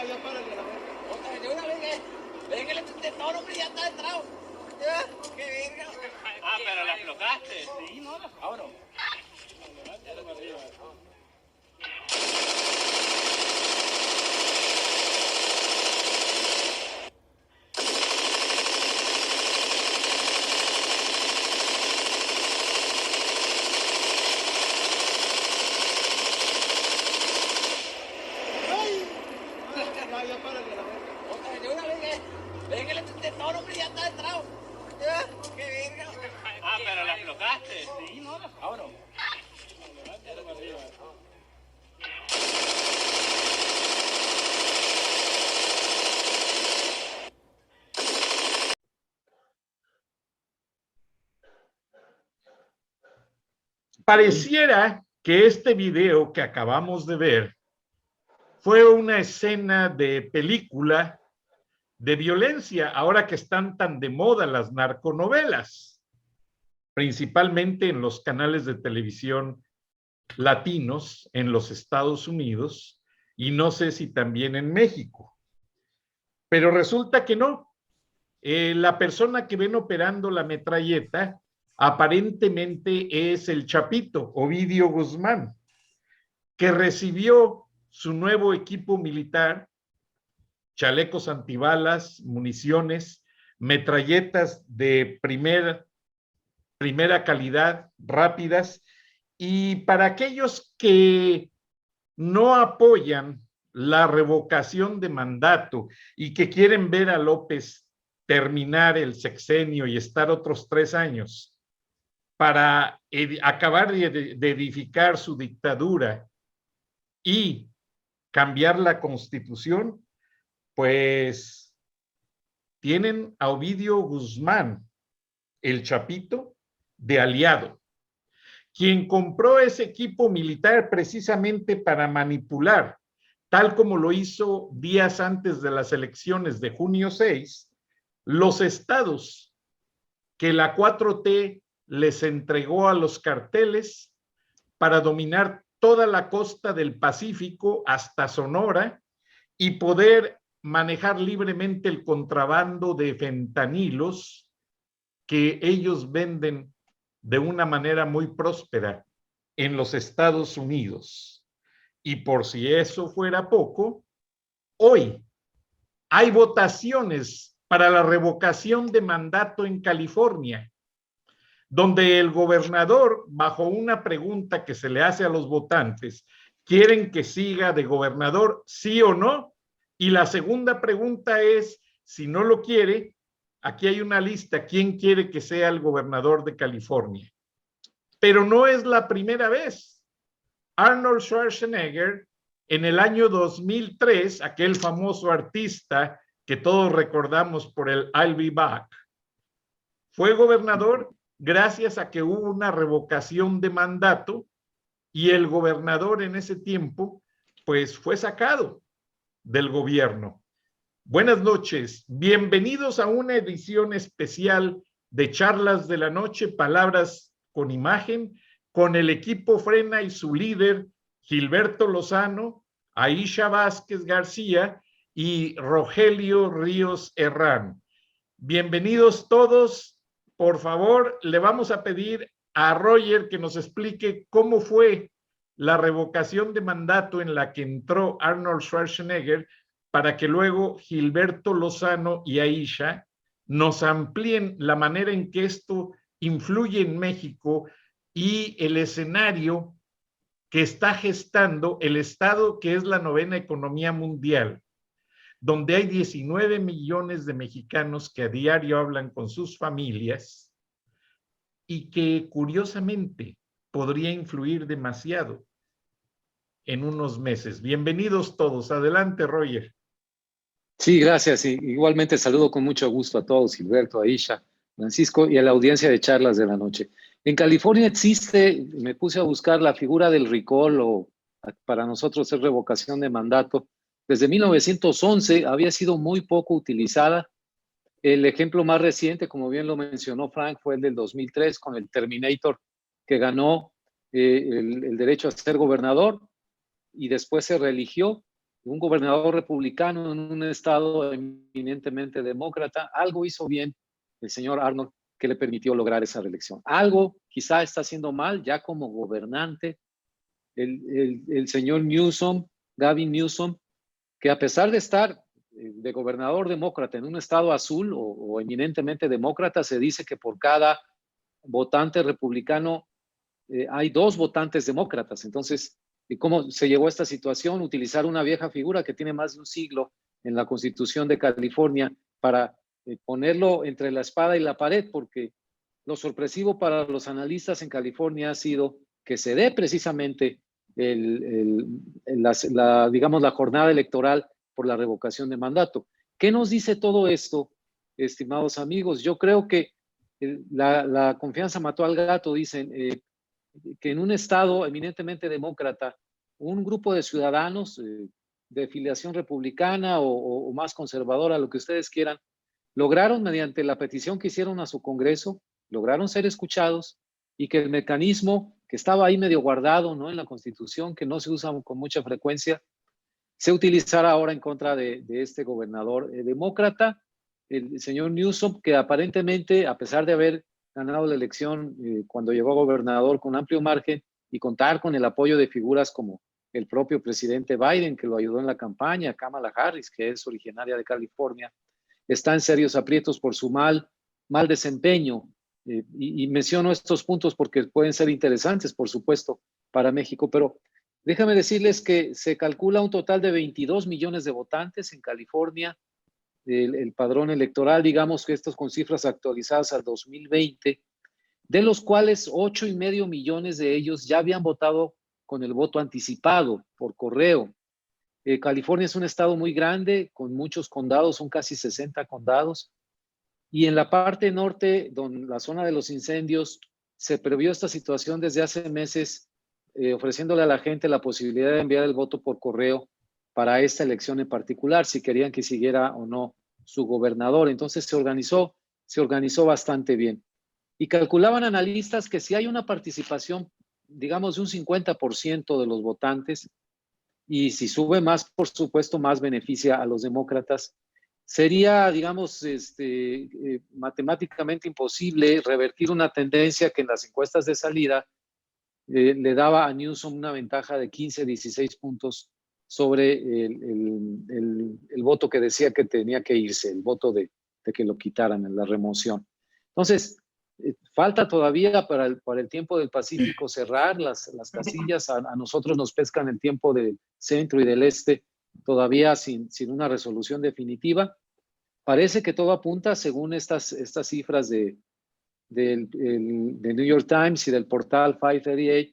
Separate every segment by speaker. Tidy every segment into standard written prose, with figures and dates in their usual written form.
Speaker 1: ya párale la verga. Otra, de una vez, ven el detector, hombre, ya está entrado. Ya, qué verga.
Speaker 2: Ah, pero la aflojaste.
Speaker 1: Sí, no, vámonos. Ya párale la verga. Otra, de una vez, ven el detector, hombre, ya está entrado. Ya, qué verga.
Speaker 2: Ah, pero la aflojaste.
Speaker 1: Sí, no, vámonos.
Speaker 3: Pareciera que este video que acabamos de ver fue una escena de película de violencia, ahora que están tan de moda las narconovelas, principalmente en los canales de televisión latinos en los Estados Unidos y no sé si también en México. Pero resulta que no. La persona que ven operando la metralleta aparentemente es el Chapito, Ovidio Guzmán, que recibió su nuevo equipo militar, chalecos antibalas, municiones, metralletas de primera calidad, rápidas, y para aquellos que no apoyan la revocación de mandato y que quieren ver a López terminar el sexenio y estar otros 3 años para acabar de edificar su dictadura y cambiar la constitución, pues tienen a Ovidio Guzmán, el Chapito, de aliado, quien compró ese equipo militar precisamente para manipular, tal como lo hizo días antes de las elecciones de junio 6, los estados que la 4T les entregó a los carteles para dominar toda la costa del Pacífico hasta Sonora y poder manejar libremente el contrabando de fentanilos que ellos venden de una manera muy próspera en los Estados Unidos. Y por si eso fuera poco, hoy hay votaciones para la revocación de mandato en California, donde el gobernador, bajo una pregunta que se le hace a los votantes, ¿quieren que siga de gobernador, sí o no? Y la segunda pregunta es, si no lo quiere, aquí hay una lista, ¿quién quiere que sea el gobernador de California? Pero no es la primera vez. Arnold Schwarzenegger, en el año 2003, aquel famoso artista que todos recordamos por el I'll Be Back, fue gobernador gracias a que hubo una revocación de mandato y el gobernador en ese tiempo, pues fue sacado del gobierno. Buenas noches, bienvenidos a una edición especial de Charlas de la Noche, Palabras con Imagen, con el equipo Frena y su líder, Gilberto Lozano, Aisha Vázquez García y Rogelio Ríos Herrán. Bienvenidos todos. Por favor, le vamos a pedir a Roger que nos explique cómo fue la revocación de mandato en la que entró Arnold Schwarzenegger para que luego Gilberto Lozano y Aisha nos amplíen la manera en que esto influye en México y el escenario que está gestando el Estado que es la 9ª economía mundial, donde hay 19 millones de mexicanos que a diario hablan con sus familias y que curiosamente podría influir demasiado en unos meses. Bienvenidos todos. Adelante, Roger.
Speaker 4: Sí, gracias. Y igualmente saludo con mucho gusto a todos, Gilberto, Aisha, Francisco y a la audiencia de Charlas de la Noche. En California existe, me puse a buscar la figura del recall, o para nosotros es revocación de mandato. Desde 1911 había sido muy poco utilizada. El ejemplo más reciente, como bien lo mencionó Frank, fue el del 2003 con el Terminator, que ganó el derecho a ser gobernador y después se reeligió. un gobernador republicano en un estado eminentemente demócrata. Algo hizo bien el señor Arnold que le permitió lograr esa reelección. Algo quizá está haciendo mal ya como gobernante el señor Newsom, Gavin Newsom, que a pesar de estar de gobernador demócrata en un estado azul o eminentemente demócrata, se dice que por cada votante republicano hay 2 votantes demócratas. Entonces, ¿cómo se llegó a esta situación? Utilizar una vieja figura que tiene más de un siglo en la Constitución de California para ponerlo entre la espada y la pared, porque lo sorpresivo para los analistas en California ha sido que se dé precisamente digamos, la jornada electoral por la revocación de mandato. ¿Qué nos dice todo esto, estimados amigos? Yo creo que la confianza mató al gato, dicen, que en un estado eminentemente demócrata, un grupo de ciudadanos de filiación republicana o más conservadora, lo que ustedes quieran, lograron mediante la petición que hicieron a su Congreso, lograron ser escuchados y que el mecanismo que estaba ahí medio guardado, ¿no?, en la Constitución, que no se usa con mucha frecuencia, se utilizará ahora en contra de este gobernador demócrata, el señor Newsom, que aparentemente, a pesar de haber ganado la elección cuando llegó a gobernador con amplio margen y contar con el apoyo de figuras como el propio presidente Biden, que lo ayudó en la campaña, Kamala Harris, que es originaria de California, está en serios aprietos por su mal desempeño. Y menciono estos puntos porque pueden ser interesantes, por supuesto, para México, pero déjame decirles que se calcula un total de 22 millones de votantes en California, el padrón electoral, digamos que estos con cifras actualizadas al 2020, de los cuales 8,5 millones de ellos ya habían votado con el voto anticipado por correo. California es un estado muy grande, con muchos condados, son casi 60 condados, y en la parte norte, donde la zona de los incendios, se previó esta situación desde hace meses, ofreciéndole a la gente la posibilidad de enviar el voto por correo para esta elección en particular, si querían que siguiera o no su gobernador. Entonces se organizó bastante bien. Y calculaban analistas que si hay una participación, digamos, de un 50% de los votantes, y si sube más, por supuesto, más beneficia a los demócratas, sería, digamos, matemáticamente imposible revertir una tendencia que en las encuestas de salida le daba a Newsom una ventaja de 15, 16 puntos sobre el voto que decía que tenía que irse, el voto de que lo quitaran en la remoción. Entonces, falta todavía para el tiempo del Pacífico cerrar las casillas. A nosotros nos pescan el tiempo del centro y del este, todavía sin una resolución definitiva. Parece que todo apunta, según estas cifras de New York Times y del portal 538,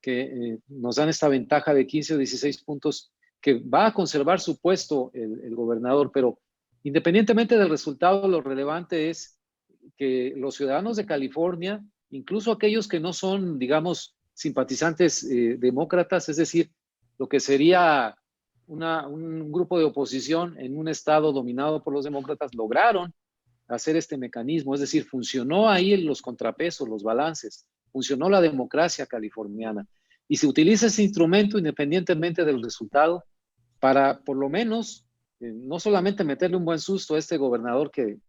Speaker 4: que nos dan esta ventaja de 15 o 16 puntos, que va a conservar su puesto el gobernador, pero independientemente del resultado, lo relevante es que los ciudadanos de California, incluso aquellos que no son, digamos, simpatizantes demócratas, es decir, lo que sería un grupo de oposición en un estado dominado por los demócratas, lograron hacer este mecanismo, es decir, funcionó ahí los contrapesos, los balances, funcionó la democracia californiana y se utiliza ese instrumento independientemente del resultado para, por lo menos, no solamente meterle un buen susto a este gobernador que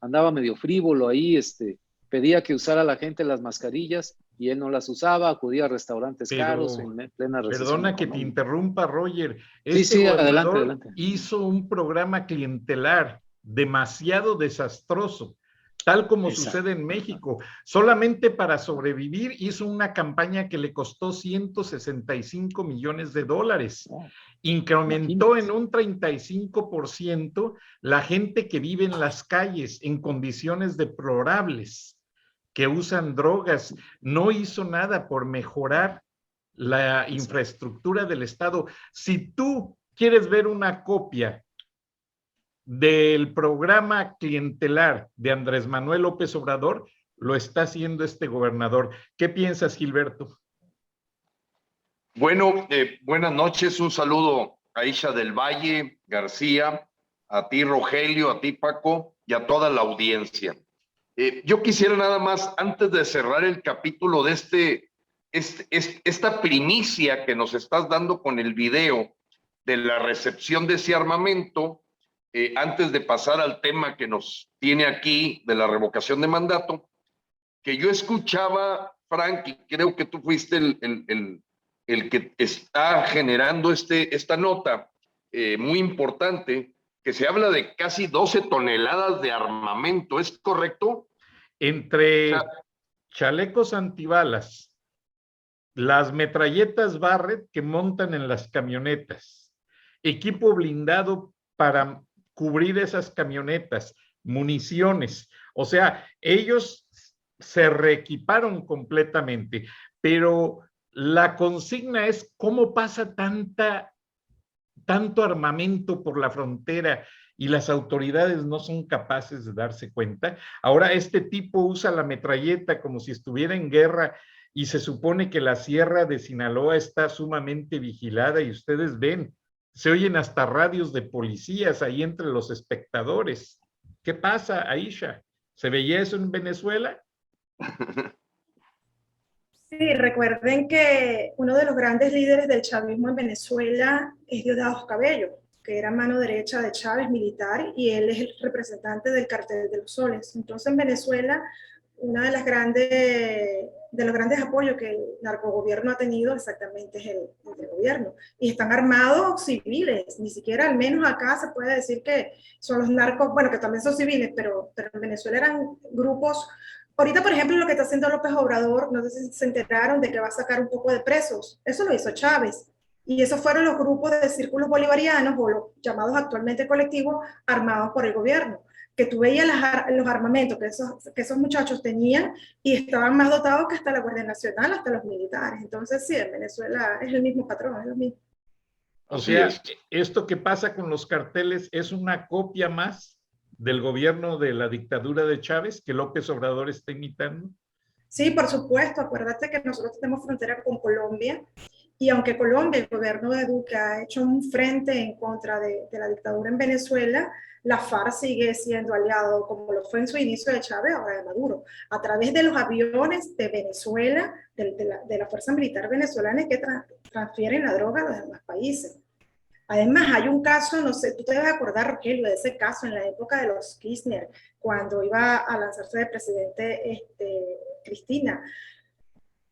Speaker 4: andaba medio frívolo ahí, pedía que usara la gente las mascarillas y él no las usaba, acudía a restaurantes caros en plena recesión.
Speaker 3: Perdona que te interrumpa, Roger.
Speaker 4: Sí, adelante.
Speaker 3: Hizo un programa clientelar demasiado desastroso, tal como sucede en México. Solamente para sobrevivir hizo una campaña que le costó $165 millones. Incrementó en un 35% la gente que vive en las calles en condiciones deplorables, que usan drogas. No hizo nada por mejorar la infraestructura del Estado. Si tú quieres ver una copia del programa clientelar de Andrés Manuel López Obrador, lo está haciendo este gobernador. ¿Qué piensas, Gilberto?
Speaker 5: Bueno, buenas noches, un saludo a Isha del Valle, García, a ti, Rogelio, a ti, Paco, y a toda la audiencia. Yo quisiera nada más, antes de cerrar el capítulo de esta primicia que nos estás dando con el video de la recepción de ese armamento, antes de pasar al tema que nos tiene aquí de la revocación de mandato, que yo escuchaba, Frank, y creo que tú fuiste el que está generando esta nota muy importante, que se habla de casi 12 toneladas de armamento, ¿es correcto?
Speaker 3: Entre chalecos antibalas, las metralletas Barrett que montan en las camionetas, equipo blindado para cubrir esas camionetas, municiones. O sea, ellos se reequiparon completamente, pero la consigna es cómo pasa tanto armamento por la frontera y las autoridades no son capaces de darse cuenta. Ahora este tipo usa la metralleta como si estuviera en guerra y se supone que la sierra de Sinaloa está sumamente vigilada y ustedes ven, se oyen hasta radios de policías ahí entre los espectadores. ¿Qué pasa, Aisha? ¿Se veía eso en Venezuela?
Speaker 6: Sí, recuerden que uno de los grandes líderes del chavismo en Venezuela es Diosdado Cabello, que era mano derecha de Chávez, militar, y él es el representante del Cartel de los Soles. Entonces, en Venezuela, uno de los grandes apoyos que el narcogobierno ha tenido exactamente es el del gobierno. Y están armados civiles, ni siquiera, al menos acá se puede decir que son los narcos, bueno, que también son civiles, pero en Venezuela eran grupos. Ahorita, por ejemplo, lo que está haciendo López Obrador, no sé si se enteraron de que va a sacar un poco de presos. Eso lo hizo Chávez. Y esos fueron los grupos de círculos bolivarianos, o los llamados actualmente colectivos, armados por el gobierno. Que tú veías los armamentos que esos muchachos tenían y estaban más dotados que hasta la Guardia Nacional, hasta los militares. Entonces, sí, en Venezuela es el mismo patrón, es lo mismo.
Speaker 3: O sea, esto que pasa con los carteles es una copia más del gobierno de la dictadura de Chávez que López Obrador está imitando.
Speaker 6: Sí, por supuesto. Acuérdate que nosotros tenemos frontera con Colombia y aunque Colombia, el gobierno de Duque ha hecho un frente en contra de la dictadura en Venezuela, la FARC sigue siendo aliado, como lo fue en su inicio de Chávez, ahora de Maduro, a través de los aviones de Venezuela, de la fuerza militar venezolana que transfieren la droga a los demás países. Además, hay un caso, no sé, tú te debes acordar, Rogelio, de ese caso en la época de los Kirchner, cuando iba a lanzarse de presidente Cristina.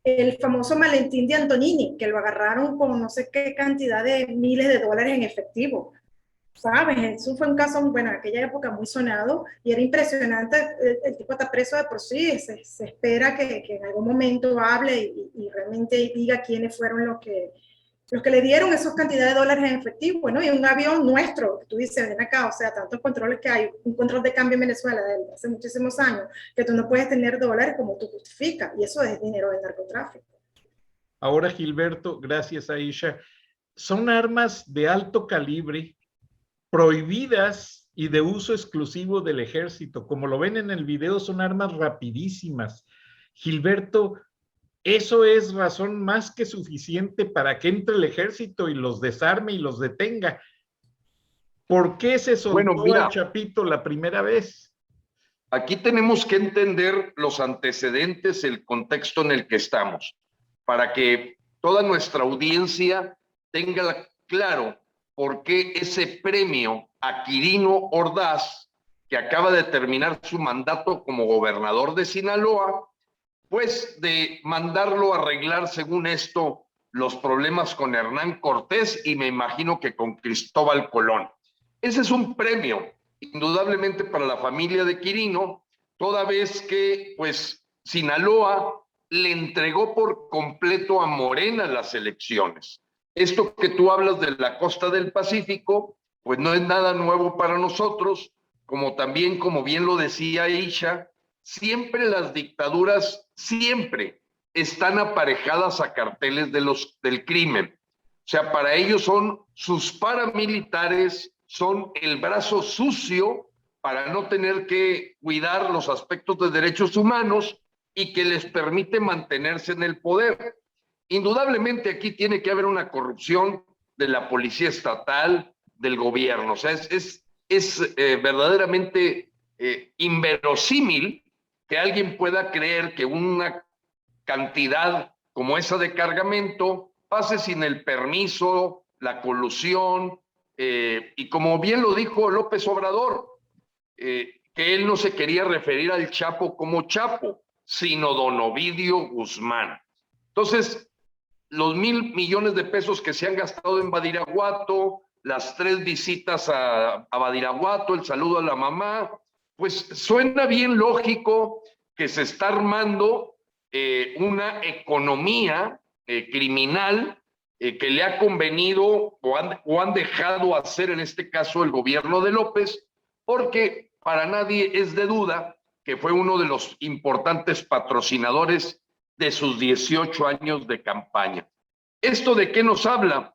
Speaker 6: El famoso maletín de Antonini, que lo agarraron con no sé qué cantidad de miles de dólares en efectivo. ¿Sabes? Eso fue un caso, bueno, en aquella época muy sonado y era impresionante. El tipo está preso de por sí. Se espera que en algún momento hable y realmente diga quiénes fueron los que le dieron esas cantidades de dólares en efectivo, ¿no? Y un avión nuestro, que tú dices, ven acá, o sea, tantos controles que hay, un control de cambio en Venezuela de hace muchísimos años, que tú no puedes tener dólares como tú justificas, y eso es dinero del narcotráfico.
Speaker 3: Ahora, Gilberto, gracias Aisha, son armas de alto calibre, prohibidas y de uso exclusivo del ejército. Como lo ven en el video, son armas rapidísimas. Gilberto, eso es razón más que suficiente para que entre el ejército y los desarme y los detenga. ¿Por qué se soltó al Chapito la primera vez?
Speaker 5: Aquí tenemos que entender los antecedentes, el contexto en el que estamos, para que toda nuestra audiencia tenga claro por qué ese premio a Quirino Ordaz, que acaba de terminar su mandato como gobernador de Sinaloa, pues de mandarlo a arreglar, según esto, los problemas con Hernán Cortés y me imagino que con Cristóbal Colón. Ese es un premio, indudablemente, para la familia de Quirino, toda vez que, pues, Sinaloa le entregó por completo a Morena las elecciones. Esto que tú hablas de la costa del Pacífico, pues no es nada nuevo para nosotros, como también, como bien lo decía Isha, siempre las dictaduras, siempre están aparejadas a carteles del crimen. O sea, para ellos son sus paramilitares, son el brazo sucio para no tener que cuidar los aspectos de derechos humanos y que les permite mantenerse en el poder. Indudablemente aquí tiene que haber una corrupción de la policía estatal, del gobierno. O sea, es verdaderamente inverosímil que alguien pueda creer que una cantidad como esa de cargamento pase sin el permiso la colusión, y como bien lo dijo López Obrador, que él no se quería referir al Chapo como Chapo, sino don Ovidio Guzmán. Entonces, los 1,000 millones de pesos que se han gastado en Badiraguato, las 3 visitas a Badiraguato, el saludo a la mamá, pues suena bien lógico que se está armando una economía criminal que le ha convenido o han dejado hacer en este caso el gobierno de López, porque para nadie es de duda que fue uno de los importantes patrocinadores de sus 18 años de campaña. ¿Esto de qué nos habla?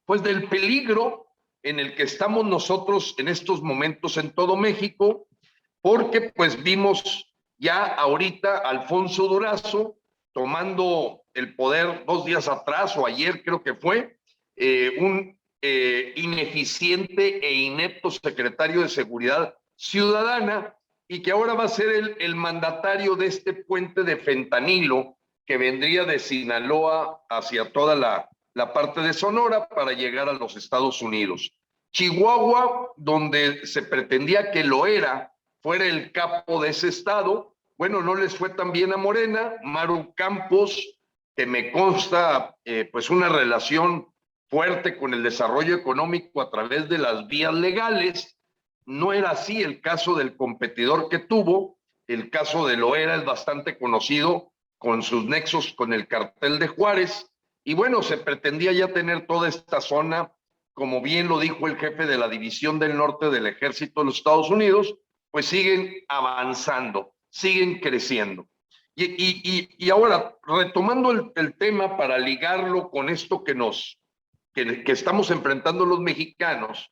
Speaker 5: Pues del peligro en el que estamos nosotros en estos momentos en todo México, porque pues vimos ya ahorita a Alfonso Durazo tomando el poder 2 días atrás o ayer creo que fue, un ineficiente e inepto secretario de Seguridad Ciudadana, y que ahora va a ser el mandatario de este puente de fentanilo que vendría de Sinaloa hacia toda la parte de Sonora para llegar a los Estados Unidos. Chihuahua, donde se pretendía que Loera fuera el capo de ese estado, bueno, no les fue tan bien a Morena. Maru Campos, que me consta pues una relación fuerte con el desarrollo económico a través de las vías legales, no era así el caso del competidor que tuvo. El caso de Loera es bastante conocido con sus nexos con el cartel de Juárez, y bueno, se pretendía ya tener toda esta zona, como bien lo dijo el jefe de la División del Norte del Ejército de los Estados Unidos, pues siguen avanzando, siguen creciendo. Y ahora, retomando el tema para ligarlo con esto que estamos enfrentando los mexicanos,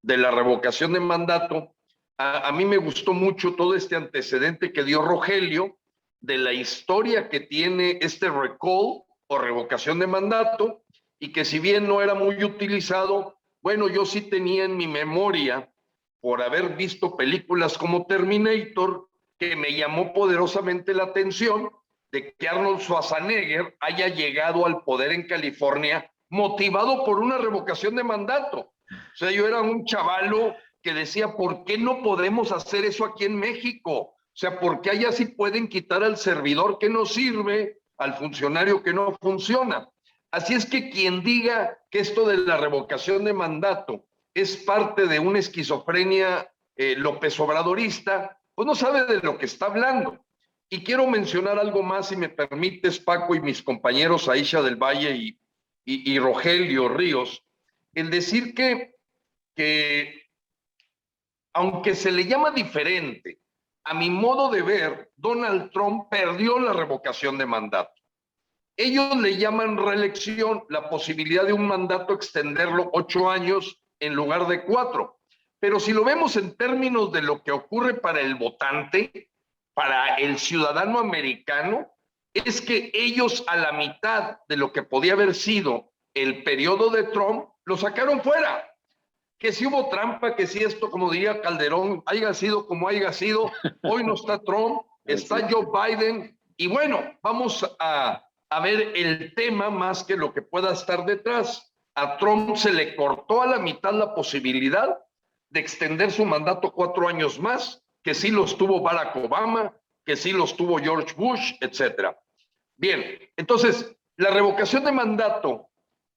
Speaker 5: de la revocación de mandato, a mí me gustó mucho todo este antecedente que dio Rogelio de la historia que tiene este recall o revocación de mandato, y que si bien no era muy utilizado, bueno, yo sí tenía en mi memoria, por haber visto películas como Terminator, que me llamó poderosamente la atención de que Arnold Schwarzenegger haya llegado al poder en California motivado por una revocación de mandato. O sea, yo era un chavalo que decía, ¿por qué no podemos hacer eso aquí en México? O sea, ¿por qué allá sí pueden quitar al servidor que no sirve, al funcionario que no funciona? Así es que quien diga que esto de la revocación de mandato es parte de una esquizofrenia López Obradorista, pues no sabe de lo que está hablando. Y quiero mencionar algo más, si me permites, Paco, y mis compañeros Aisha del Valle y Rogelio Ríos, el decir que aunque se le llama diferente, a mi modo de ver, Donald Trump perdió la revocación de mandato. Ellos le llaman reelección, la posibilidad de un mandato extenderlo 8 años en lugar de 4. Pero si lo vemos en términos de lo que ocurre para el votante, para el ciudadano americano, es que ellos a la mitad de lo que podía haber sido el periodo de Trump, lo sacaron fuera. Que si hubo trampa, que si esto, como diría Calderón, haya sido como haya sido, hoy no está Trump, está Joe Biden, y bueno, vamos a ver el tema más que lo que pueda estar detrás. A Trump se le cortó a la mitad la posibilidad de extender su mandato 4 años más, que sí los tuvo Barack Obama, que sí los tuvo George Bush, etcétera. Bien, entonces, la revocación de mandato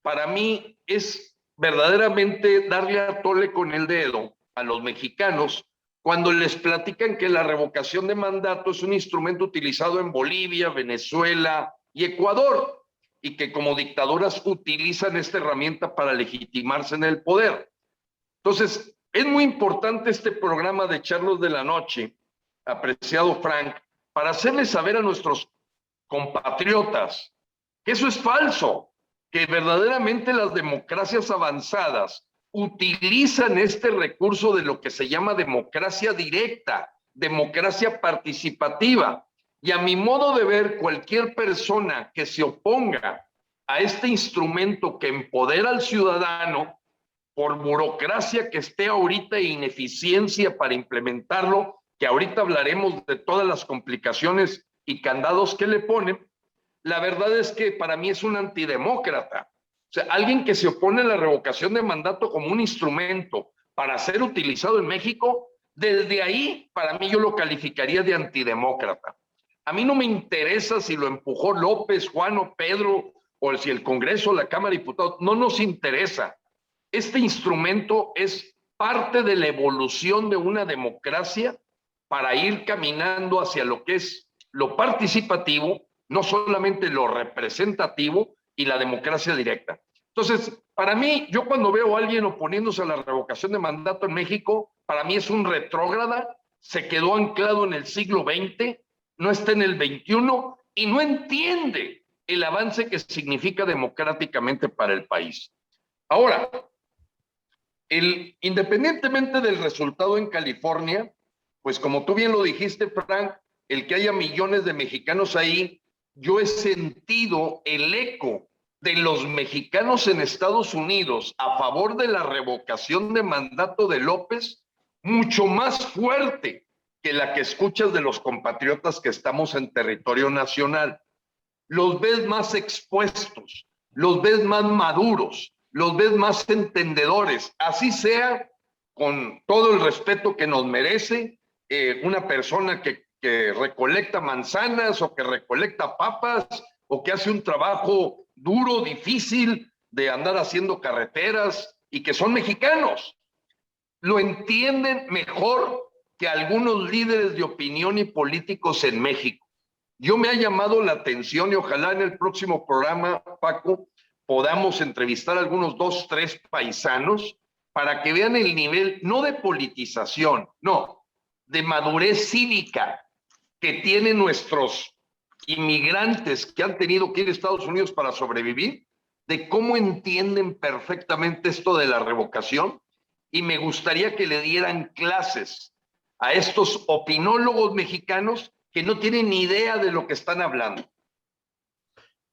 Speaker 5: para mí es verdaderamente darle a tole con el dedo a los mexicanos cuando les platican que la revocación de mandato es un instrumento utilizado en Bolivia, Venezuela y Ecuador, y que como dictaduras utilizan esta herramienta para legitimarse en el poder. Entonces, es muy importante este programa de Charlos de la Noche, apreciado Frank, para hacerles saber a nuestros compatriotas que eso es falso, que verdaderamente las democracias avanzadas utilizan este recurso de lo que se llama democracia directa, democracia participativa. Y a mi modo de ver, cualquier persona que se oponga a este instrumento que empodera al ciudadano, por burocracia que esté ahorita e ineficiencia para implementarlo, que ahorita hablaremos de todas las complicaciones y candados que le ponen, la verdad es que para mí es un antidemócrata. O sea, alguien que se opone a la revocación de mandato como un instrumento para ser utilizado en México, desde ahí, para mí, yo lo calificaría de antidemócrata. A mí no me interesa si lo empujó López, Juan o Pedro, o si el Congreso, la Cámara de Diputados, no nos interesa. Este instrumento es parte de la evolución de una democracia para ir caminando hacia lo que es lo participativo, no solamente lo representativo y la democracia directa. Entonces, para mí, yo cuando veo a alguien oponiéndose a la revocación de mandato en México, para mí es un retrógrada, se quedó anclado en el siglo XX, no está en el XXI y no entiende el avance que significa democráticamente para el país. Ahora, independientemente del resultado en California, pues como tú bien lo dijiste, Frank, el que haya millones de mexicanos ahí, yo he sentido el eco de los mexicanos en Estados Unidos a favor de la revocación de mandato de López mucho más fuerte que la que escuchas de los compatriotas que estamos en territorio nacional. Los ves más expuestos, los ves más maduros, los ves más entendedores, así sea, con todo el respeto que nos merece una persona que recolecta manzanas o que recolecta papas o que hace un trabajo duro, difícil de andar haciendo carreteras y que son mexicanos. Lo entienden mejor que algunos líderes de opinión y políticos en México. Yo me ha llamado la atención y ojalá en el próximo programa, Paco, podamos entrevistar a algunos 2, 3 paisanos para que vean el nivel, no de politización, no, de madurez cívica que tienen nuestros inmigrantes que han tenido que ir a Estados Unidos para sobrevivir, de cómo entienden perfectamente esto de la revocación, y me gustaría que le dieran clases a estos opinólogos mexicanos que no tienen ni idea de lo que están hablando.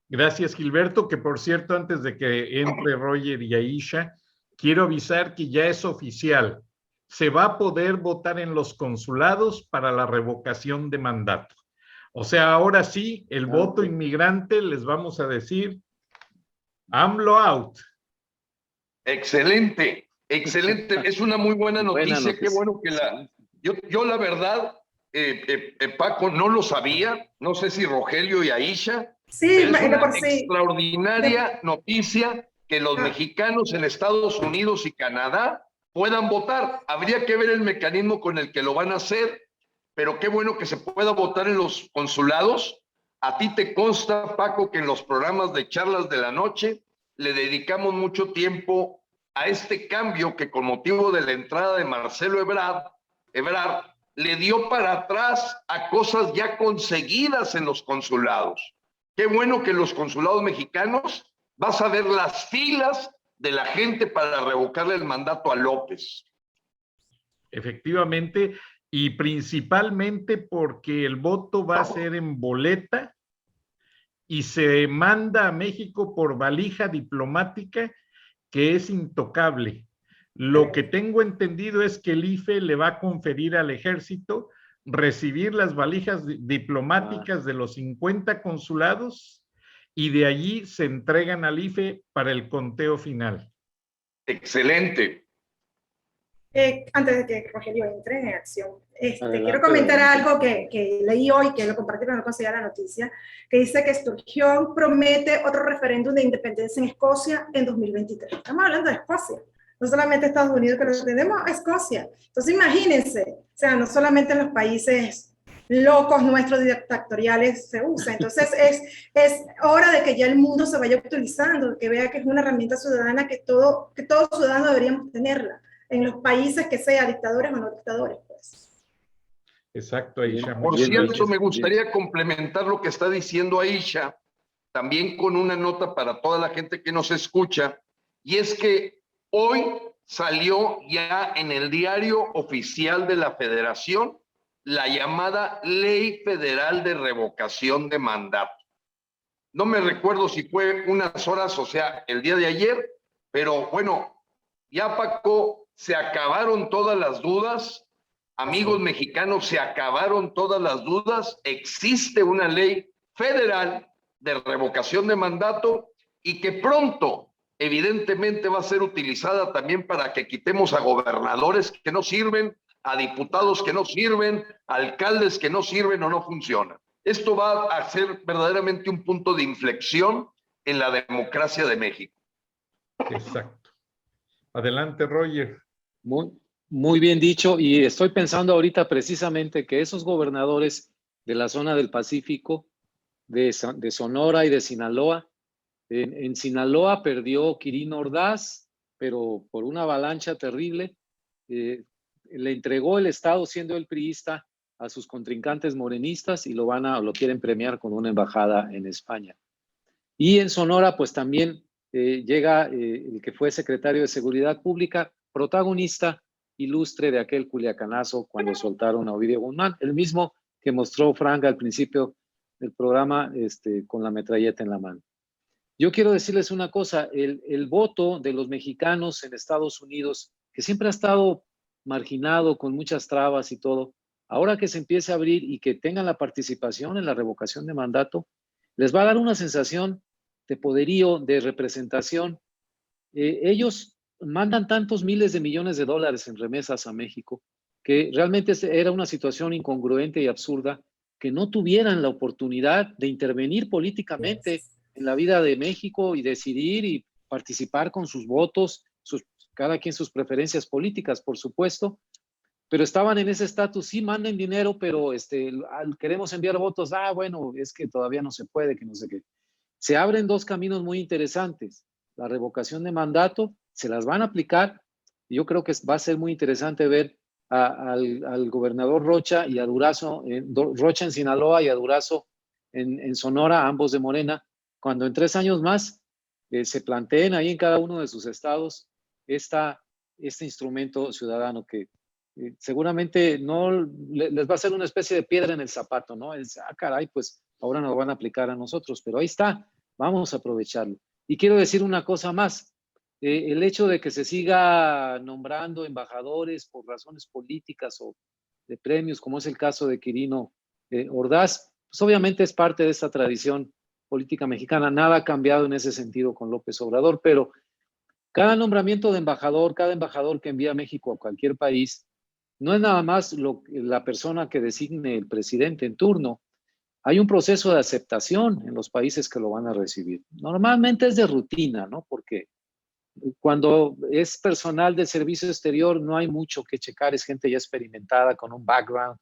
Speaker 3: Gracias, Gilberto, que por cierto, antes de que entre Roger y Aisha, quiero avisar que ya es oficial. Se va a poder votar en los consulados para la revocación de mandato. O sea, ahora sí, el voto inmigrante les vamos a decir AMLO out.
Speaker 5: Excelente, excelente. Es una muy buena noticia. Qué bueno que la... Yo la verdad, Paco, no lo sabía. No sé si Rogelio y Aisha.
Speaker 6: Sí,
Speaker 5: es una
Speaker 6: por sí.
Speaker 5: Extraordinaria noticia que los mexicanos en Estados Unidos y Canadá puedan votar. Habría que ver el mecanismo con el que lo van a hacer, pero qué bueno que se pueda votar en los consulados. A ti te consta, Paco, que en los programas de charlas de la noche le dedicamos mucho tiempo a este cambio que con motivo de la entrada de Marcelo Ebrard le dio para atrás a cosas ya conseguidas en los consulados. Qué bueno que en los consulados mexicanos vas a ver las filas de la gente para revocarle el mandato a López.
Speaker 3: Efectivamente, y principalmente porque el voto va a ser en boleta y se manda a México por valija diplomática que es intocable. Lo que tengo entendido es que el IFE le va a conferir al ejército recibir las valijas diplomáticas de los 50 consulados y de allí se entregan al IFE para el conteo final.
Speaker 5: Excelente.
Speaker 6: Antes de que Rogelio entre en acción, quiero comentar algo que leí hoy, que lo compartí pero no conseguía la noticia, que dice que Sturgeon promete otro referéndum de independencia en Escocia en 2023. Estamos hablando de Escocia, no solamente Estados Unidos, que lo tenemos a Escocia. Entonces imagínense, o sea, no solamente en los países locos nuestros dictatoriales se usa. Entonces es hora de que ya el mundo se vaya utilizando, que vea que es una herramienta ciudadana que todo ciudadano deberíamos tenerla, en los países que sea, dictadores o no dictadores, pues.
Speaker 3: Exacto, Aisha.
Speaker 5: Por cierto, me gustaría complementar lo que está diciendo Aisha, también con una nota para toda la gente que nos escucha, y es que hoy salió ya en el diario oficial de la Federación la llamada Ley Federal de Revocación de Mandato. No me recuerdo si fue unas horas, o sea, el día de ayer, pero bueno, ya Paco, se acabaron todas las dudas. Amigos mexicanos, se acabaron todas las dudas. Existe una ley federal de revocación de mandato y que pronto evidentemente va a ser utilizada también para que quitemos a gobernadores que no sirven, a diputados que no sirven, a alcaldes que no sirven o no funcionan. Esto va a ser verdaderamente un punto de inflexión en la democracia de México.
Speaker 3: Exacto. Adelante, Roger.
Speaker 4: Muy bien dicho, y estoy pensando ahorita precisamente que esos gobernadores de la zona del Pacífico, de Sonora y de Sinaloa, en Sinaloa perdió Quirino Ordaz, pero por una avalancha terrible, le entregó el estado siendo el priista a sus contrincantes morenistas y lo quieren premiar con una embajada en España. Y en Sonora, pues también llega el que fue secretario de Seguridad Pública, protagonista ilustre de aquel culiacanazo cuando soltaron a Ovidio Guzmán, el mismo que mostró Frank al principio del programa con la metralleta en la mano. Yo quiero decirles una cosa, el voto de los mexicanos en Estados Unidos, que siempre ha estado marginado con muchas trabas y todo, ahora que se empiece a abrir y que tengan la participación en la revocación de mandato, les va a dar una sensación de poderío, de representación. Ellos mandan tantos miles de millones de dólares en remesas a México, que realmente era una situación incongruente y absurda, que no tuvieran la oportunidad de intervenir políticamente en la vida de México y decidir y participar con sus votos, cada quien sus preferencias políticas, por supuesto, pero estaban en ese estatus, sí, manden dinero, pero queremos enviar votos, bueno, es que todavía no se puede, que no sé qué. Se abren dos caminos muy interesantes, la revocación de mandato, se las van a aplicar, y yo creo que va a ser muy interesante ver al gobernador Rocha y a Durazo, Rocha en Sinaloa y a Durazo en Sonora, ambos de Morena, cuando en 3 años más se planteen ahí en cada uno de sus estados este instrumento ciudadano que seguramente no les va a ser una especie de piedra en el zapato, ¿no? Caray, pues ahora nos van a aplicar a nosotros, pero ahí está, vamos a aprovecharlo. Y quiero decir una cosa más, el hecho de que se siga nombrando embajadores por razones políticas o de premios, como es el caso de Quirino Ordaz, pues obviamente es parte de esta tradición política mexicana, nada ha cambiado en ese sentido con López Obrador, pero cada nombramiento de embajador, cada embajador que envía a México a cualquier país, no es nada más la persona que designe el presidente en turno. Hay un proceso de aceptación en los países que lo van a recibir. Normalmente es de rutina, ¿no? Porque cuando es personal de servicio exterior no hay mucho que checar, es gente ya experimentada con un background.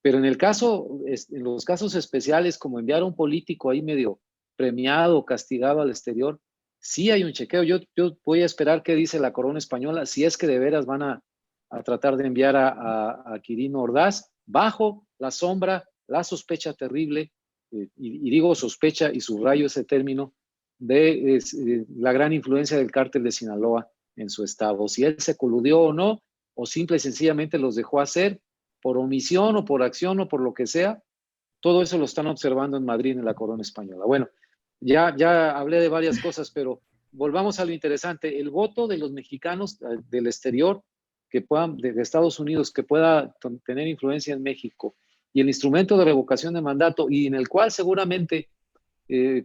Speaker 4: Pero en los casos especiales, como enviar a un político ahí medio premiado, castigado al exterior, sí hay un chequeo. Yo voy a esperar qué dice la corona española, si es que de veras van a tratar de enviar a Quirino Ordaz, bajo la sombra, la sospecha terrible, y digo sospecha y subrayo ese término, de la gran influencia del cártel de Sinaloa en su estado. Si él se coludió o no, o simple y sencillamente los dejó hacer, por omisión o por acción o por lo que sea, todo eso lo están observando en Madrid, en la corona española. Bueno, ya hablé de varias cosas, pero volvamos a lo interesante. El voto de los mexicanos del exterior, de Estados Unidos, que pueda tener influencia en México, y el instrumento de revocación de mandato, y en el cual seguramente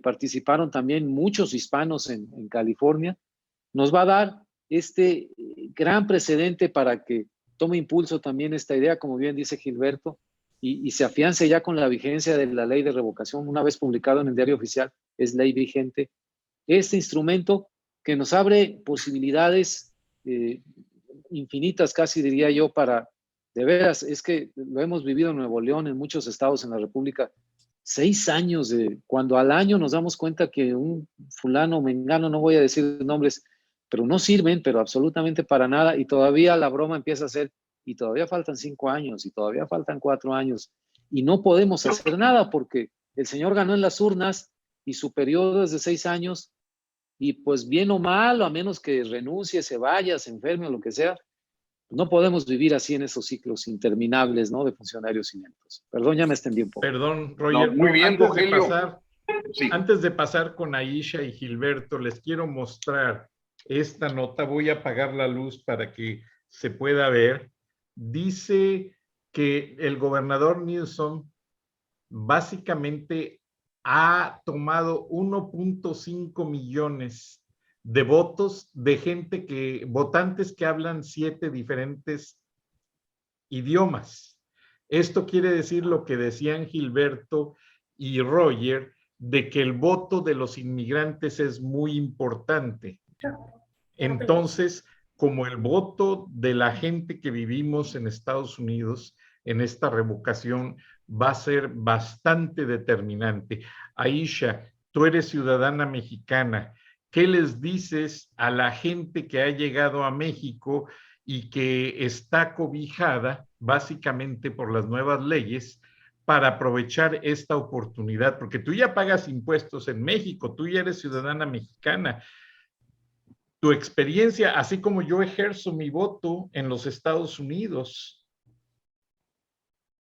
Speaker 4: participaron también muchos hispanos en California, nos va a dar este gran precedente para que tome impulso también esta idea, como bien dice Gilberto, y se afiance ya con la vigencia de la ley de revocación, una vez publicado en el diario oficial, es ley vigente. Este instrumento que nos abre posibilidades infinitas, casi diría yo, para, de veras, es que lo hemos vivido en Nuevo León, en muchos estados en la República, 6 años cuando al año nos damos cuenta que un fulano, mengano, no voy a decir nombres, pero no sirven, pero absolutamente para nada, y todavía la broma empieza a ser, y todavía faltan 5 años, y todavía faltan 4 años, y no podemos hacer nada porque el señor ganó en las urnas y su periodo es de 6 años, y pues bien o mal, o a menos que renuncie, se vaya, se enferme o lo que sea, no podemos vivir así en esos ciclos interminables, ¿no? De funcionarios ineptos. Perdón, ya me extendí un poco.
Speaker 3: Perdón, Roger.
Speaker 5: No, muy bien, Rogelio.
Speaker 3: Antes de pasar con Aisha y Gilberto, les quiero mostrar esta nota. Voy a apagar la luz para que se pueda ver. Dice que el gobernador Newsom básicamente ha tomado 1.5 millones de votos de gente votantes que hablan 7 diferentes idiomas. Esto quiere decir lo que decían Gilberto y Roger, de que el voto de los inmigrantes es muy importante. Entonces, como el voto de la gente que vivimos en Estados Unidos en esta revocación va a ser bastante determinante. Aisha, tú eres ciudadana mexicana. ¿Qué les dices a la gente que ha llegado a México y que está cobijada básicamente por las nuevas leyes para aprovechar esta oportunidad? Porque tú ya pagas impuestos en México, tú ya eres ciudadana mexicana. Tu experiencia, así como yo ejerzo mi voto en los Estados Unidos.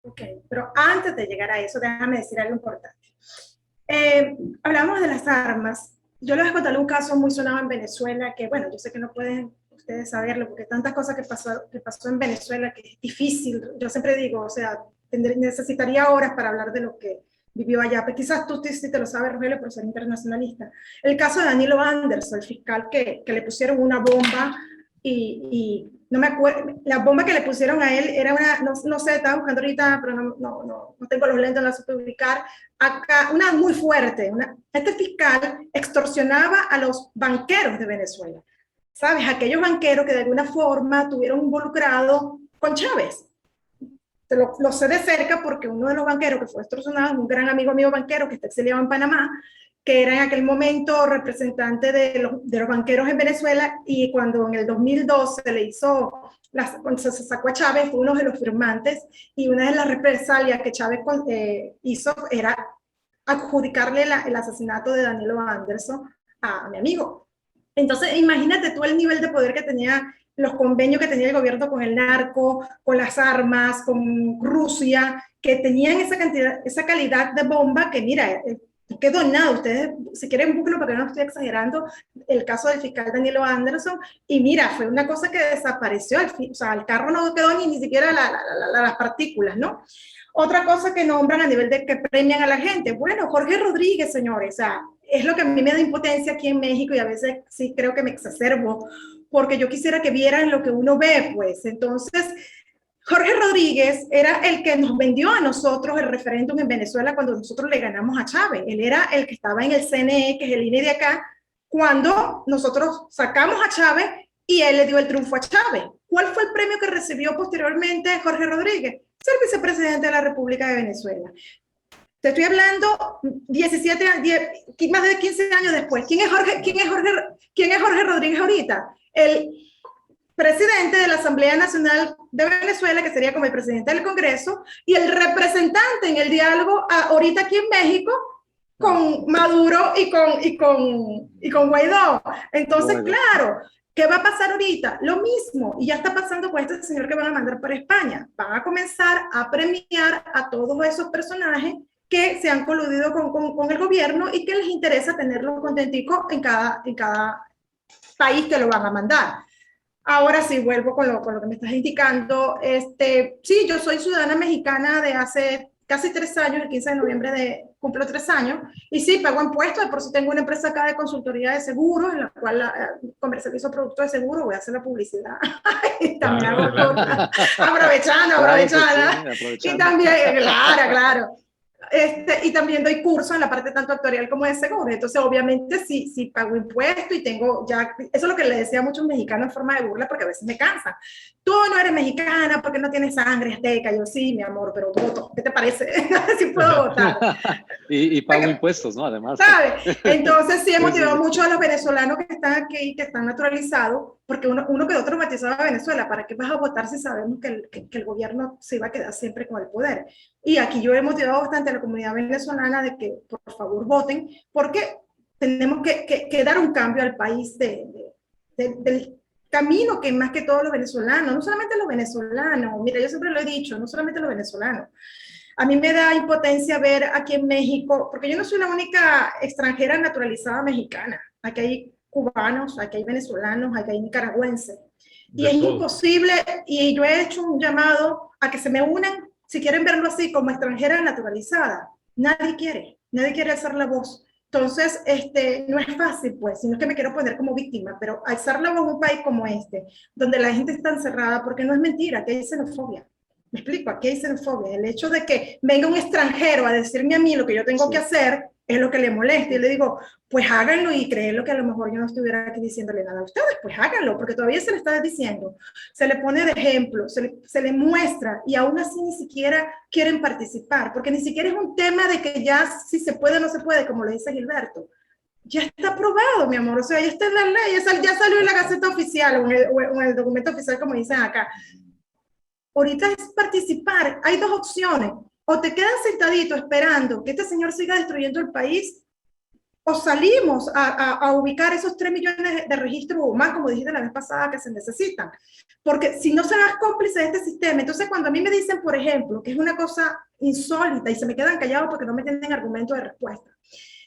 Speaker 6: Ok, pero antes de llegar a eso, déjame decir algo importante. Hablamos de las armas. Yo les voy a contar un caso muy sonado en Venezuela, que bueno, yo sé que no pueden ustedes saberlo, porque tantas cosas que pasó en Venezuela que es difícil. Yo siempre digo, o sea, necesitaría horas para hablar de lo que vivió allá, pero quizás tú sí te lo sabes, Rogelio, por ser internacionalista. El caso de Danilo Anderson, el fiscal que le pusieron una bomba y no me acuerdo, la bomba que le pusieron a él era una, no sé, estaba buscando ahorita, pero no tengo los lentes, no la supe ubicar, acá, una muy fuerte. Este fiscal extorsionaba a los banqueros de Venezuela, ¿sabes? Aquellos banqueros que de alguna forma tuvieron involucrado con Chávez. Lo sé de cerca porque uno de los banqueros que fue extorsionado, un gran amigo mío banquero que está exiliado en Panamá, que era en aquel momento representante de los banqueros en Venezuela, y cuando en el 2012 cuando se sacó a Chávez, fue uno de los firmantes, y una de las represalias que Chávez hizo era adjudicarle el asesinato de Danilo Anderson a mi amigo. Entonces, imagínate tú el nivel de poder que tenía, los convenios que tenía el gobierno con el narco, con las armas, con Rusia, que tenían esa calidad de bomba que, mira, no quedó nada. Ustedes, si quieren, búsquenlo porque no estoy exagerando, el caso del fiscal Danilo Anderson, y mira, fue una cosa que desapareció, o sea, el carro no quedó ni siquiera las partículas, ¿no? Otra cosa que nombran a nivel de que premian a la gente, bueno, Jorge Rodríguez, señores, o sea, es lo que a mí me da impotencia aquí en México, y a veces sí creo que me exacerbo, porque yo quisiera que vieran lo que uno ve, pues. Entonces, Jorge Rodríguez era el que nos vendió a nosotros el referéndum en Venezuela cuando nosotros le ganamos a Chávez. Él era el que estaba en el CNE, que es el INE de acá, cuando nosotros sacamos a Chávez y él le dio el triunfo a Chávez. ¿Cuál fue el premio que recibió posteriormente Jorge Rodríguez? Ser vicepresidente de la República de Venezuela. Te estoy hablando 17 años, más de 15 años después. ¿Quién es Jorge Rodríguez ahorita? El presidente de la Asamblea Nacional de Venezuela, que sería como el presidente del Congreso, y el representante en el diálogo ahorita aquí en México con Maduro y con Guaidó. Entonces, claro, ¿qué va a pasar ahorita? Lo mismo, y ya está pasando con este señor que van a mandar para España. Van a comenzar a premiar a todos esos personajes que se han coludido con el gobierno y que les interesa tenerlos contenticos en cada país que lo van a mandar. Ahora sí, vuelvo con lo que me estás indicando. Sí, yo soy ciudadana mexicana de hace casi 3 años, el 15 de noviembre cumplo 3 años, y sí, pago impuestos. Por eso tengo una empresa acá de consultoría de seguros, en la cual comercializo productos de seguro. Voy a hacer la publicidad. También aprovechando. Y también, claro. Y también doy cursos en la parte tanto actuarial como de seguros. Entonces, obviamente, sí pago impuestos y tengo ya, eso es lo que le decía a muchos mexicanos en forma de burla, porque a veces me cansan. Tú no eres mexicana porque no tienes sangre azteca. Yo sí, mi amor, pero voto. ¿Qué te parece? Sí puedo votar.
Speaker 4: y pago impuestos, ¿no? Además.
Speaker 6: ¿Sabes? Entonces, sí he motivado mucho a los venezolanos que están aquí, que están naturalizados, porque uno quedó traumatizado de Venezuela. ¿Para qué vas a votar si sabemos que el gobierno se iba a quedar siempre con el poder? Y aquí yo he motivado bastante a la comunidad venezolana de que por favor voten, porque tenemos que dar un cambio al país del camino que más que todos los venezolanos, no solamente los venezolanos, mira, yo siempre lo he dicho, no solamente los venezolanos. A mí me da impotencia ver aquí en México, porque yo no soy la única extranjera naturalizada mexicana. Aquí hay cubanos, aquí hay venezolanos, aquí hay nicaragüenses. Y es imposible, y yo he hecho un llamado a que se me unan, si quieren verlo así, como extranjera naturalizada. Nadie quiere alzar la voz. Entonces, no es fácil, pues, sino que me quiero poner como víctima, pero alzar la voz en un país como este, donde la gente está encerrada, porque no es mentira, que hay xenofobia. Me explico, aquí hay xenofobia. El hecho de que venga un extranjero a decirme a mí lo que yo tengo que hacer es lo que le molesta. Y le digo, pues háganlo y creen lo que a lo mejor yo no estuviera aquí diciéndole nada a ustedes, pues háganlo, porque todavía se le está diciendo. Se le pone de ejemplo, se le muestra y aún así ni siquiera quieren participar, porque ni siquiera es un tema de que ya si se puede o no se puede, como lo dice Gilberto. Ya está aprobado, mi amor, o sea, ya está en la ley, ya salió en la Gaceta Oficial o en el documento oficial, como dicen acá. Ahorita es participar. Hay dos opciones. O te quedas sentadito esperando que este señor siga destruyendo el país, o salimos a ubicar esos 3 millones de registros o más, como dijiste la vez pasada, que se necesitan. Porque si no se das cómplice de este sistema, entonces cuando a mí me dicen, por ejemplo, que es una cosa insólita y se me quedan callados porque no me tienen argumento de respuesta.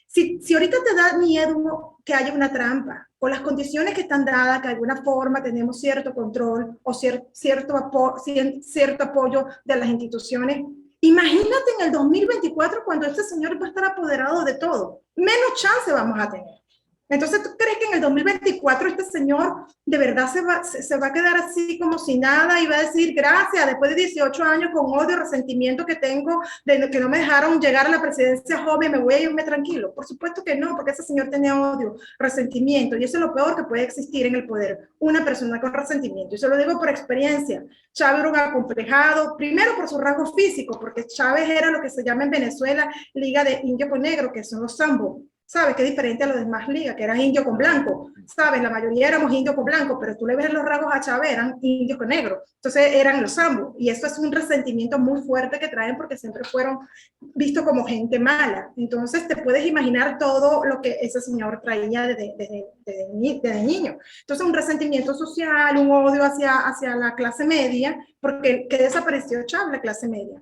Speaker 6: Si ahorita te da miedo que haya una trampa, o las condiciones que están dadas, que de alguna forma tenemos cierto control o cierto apoyo de las instituciones, imagínate en el 2024 cuando este señor va a estar apoderado de todo. Menos chance vamos a tener. Entonces, ¿tú crees que en el 2024 este señor de verdad se va a quedar así como si nada y va a decir gracias después de 18 años con odio, resentimiento que tengo de que no me dejaron llegar a la presidencia joven, me voy a irme tranquilo? Por supuesto que no, porque ese señor tenía odio, resentimiento, y eso es lo peor que puede existir en el poder, una persona con resentimiento. Y se lo digo por experiencia. Chávez era un acomplejado, primero por su rasgo físico, porque Chávez era lo que se llama en Venezuela liga de indio con negro, que son los sambo. ¿Sabes? Que es diferente a los demás ligas, que eran indio con blanco. ¿Sabes? La mayoría éramos indio con blanco, pero tú le ves los rasgos a Chávez, eran indios con negro. Entonces eran los ambos. Y eso es un resentimiento muy fuerte que traen porque siempre fueron vistos como gente mala. Entonces te puedes imaginar todo lo que ese señor traía desde niño. Entonces un resentimiento social, un odio hacia la clase media, porque que desapareció Chávez, la clase media.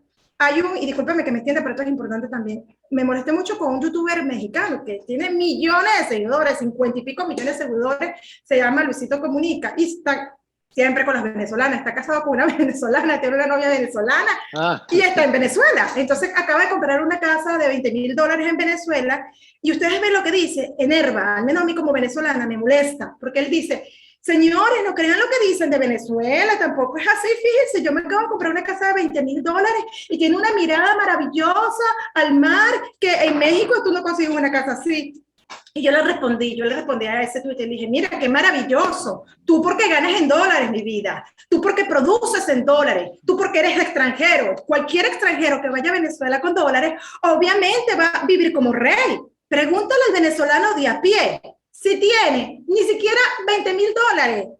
Speaker 6: Y discúlpame que me entienda, pero esto es importante también. Me molesté mucho con un youtuber mexicano que tiene millones de seguidores, 50 y pico millones de seguidores, se llama Luisito Comunica, y está siempre con las venezolanas, está casado con una venezolana, tiene una novia venezolana, y está en Venezuela. Entonces acaba de comprar una casa de $20,000 en Venezuela, y ustedes ven lo que dice, enerva, al menos a mí como venezolana me molesta, porque él dice, señores, no crean lo que dicen de Venezuela, tampoco es así, fíjense, yo me acabo de comprar una casa de $20,000 y tiene una mirada maravillosa al mar, que en México tú no consigues una casa así. Y yo le respondí a ese tuit y le dije, mira, qué maravilloso, tú porque ganas en dólares, mi vida, tú porque produces en dólares, tú porque eres extranjero, cualquier extranjero que vaya a Venezuela con dólares, obviamente va a vivir como rey. Pregúntale al venezolano de a pie, si tiene ni siquiera $20,000,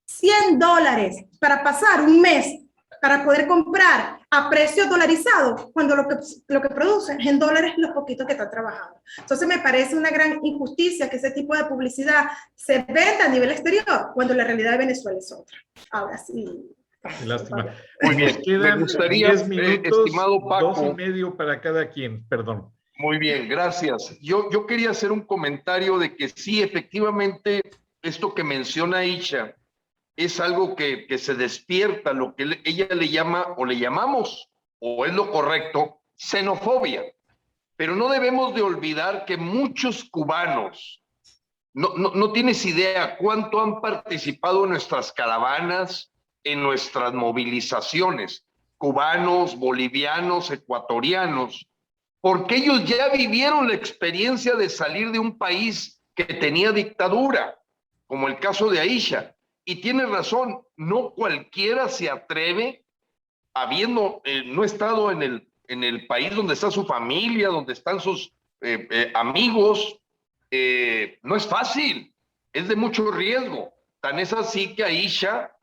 Speaker 6: $100 para pasar un mes, para poder comprar a precio dolarizado, cuando lo que produce en dólares los poquitos que están trabajando. Entonces me parece una gran injusticia que ese tipo de publicidad se venda a nivel exterior, cuando la realidad de Venezuela es otra. Ahora sí.
Speaker 3: Lástima.
Speaker 5: Muy bien.
Speaker 3: Nos quedan
Speaker 5: Me gustaría,
Speaker 3: 10 minutos,
Speaker 5: estimado Paco,
Speaker 3: 2.5 para cada quien, perdón.
Speaker 5: Muy bien, gracias. Yo quería hacer un comentario de que sí, efectivamente, esto que menciona Isha es algo que se despierta, lo que ella le llama, o le llamamos, o es lo correcto, xenofobia. Pero no debemos de olvidar que muchos cubanos, no tienes idea cuánto han participado en nuestras caravanas, en nuestras movilizaciones, cubanos, bolivianos, ecuatorianos, porque ellos ya vivieron la experiencia de salir de un país que tenía dictadura, como el caso de Aisha. Y tiene razón, no cualquiera se atreve, habiendo no estado en el país donde está su familia, donde están sus amigos, no es fácil, es de mucho riesgo. Tan es así que Aisha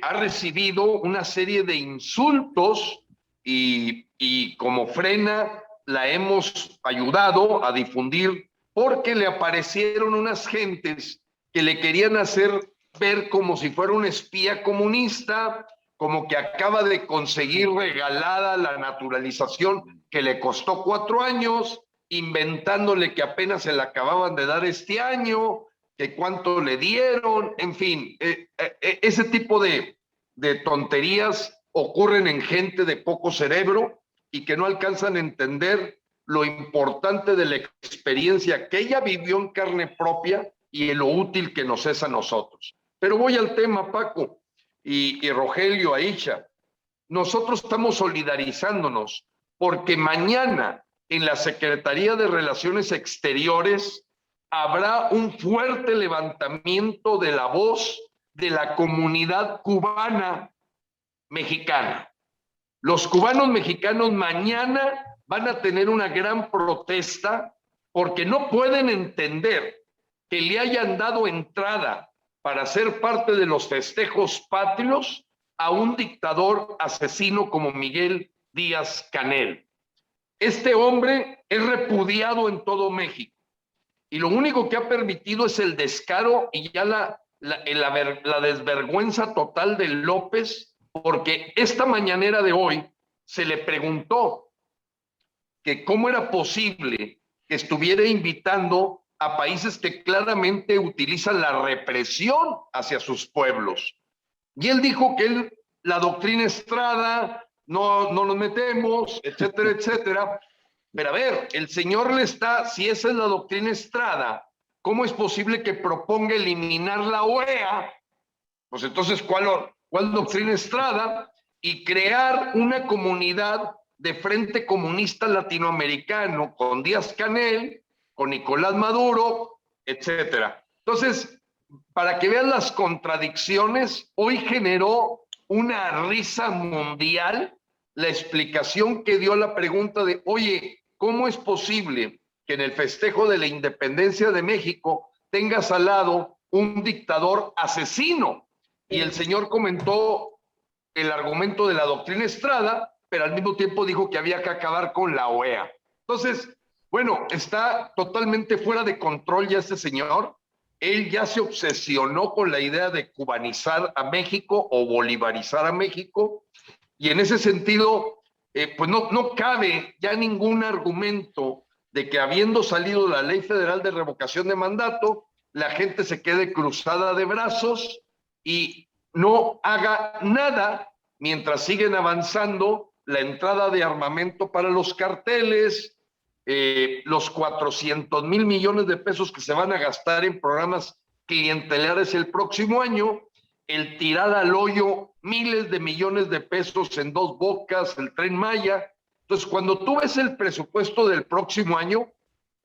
Speaker 5: ha recibido una serie de insultos y como Frena la hemos ayudado a difundir porque le aparecieron unas gentes que le querían hacer ver como si fuera un espía comunista, como que acaba de conseguir regalada la naturalización que le costó 4 años, inventándole que apenas se la acababan de dar este año, que cuánto le dieron, en fin, ese tipo de tonterías ocurren en gente de poco cerebro y que no alcanzan a entender lo importante de la experiencia que ella vivió en carne propia y lo útil que nos es a nosotros. Pero voy al tema, Paco y Rogelio, Aisha. Nosotros estamos solidarizándonos porque mañana en la Secretaría de Relaciones Exteriores habrá un fuerte levantamiento de la voz de la comunidad cubana mexicana. Los cubanos mexicanos mañana van a tener una gran protesta porque no pueden entender que le hayan dado entrada para ser parte de los festejos patrios a un dictador asesino como Miguel Díaz-Canel. Este hombre es repudiado en todo México y lo único que ha permitido es el descaro y ya la desvergüenza total de López, porque esta mañanera de hoy se le preguntó que cómo era posible que estuviera invitando a países que claramente utilizan la represión hacia sus pueblos. Y él dijo que la doctrina Estrada, no nos metemos, etcétera, etcétera. Pero a ver, el señor le está, si esa es la doctrina Estrada, ¿cómo es posible que proponga eliminar la OEA? Pues entonces, ¿cuál doctrina Estrada? Y crear una comunidad de Frente Comunista Latinoamericano con Díaz-Canel, con Nicolás Maduro, etcétera. Entonces, para que vean las contradicciones, hoy generó una risa mundial la explicación que dio la pregunta de, oye, ¿cómo es posible que en el festejo de la independencia de México tengas al lado un dictador asesino? Y el señor comentó el argumento de la doctrina Estrada, pero al mismo tiempo dijo que había que acabar con la OEA. Entonces, bueno, está totalmente fuera de control ya este señor. Él ya se obsesionó con la idea de cubanizar a México o bolivarizar a México, y en ese sentido, pues no cabe ya ningún argumento de que habiendo salido la Ley Federal de Revocación de Mandato, la gente se quede cruzada de brazos y no haga nada mientras siguen avanzando la entrada de armamento para los carteles, los 400,000 millones de pesos que se van a gastar en programas clientelares el próximo año, el tirar al hoyo miles de millones de pesos en Dos Bocas, el Tren Maya. Entonces, cuando tú ves el presupuesto del próximo año,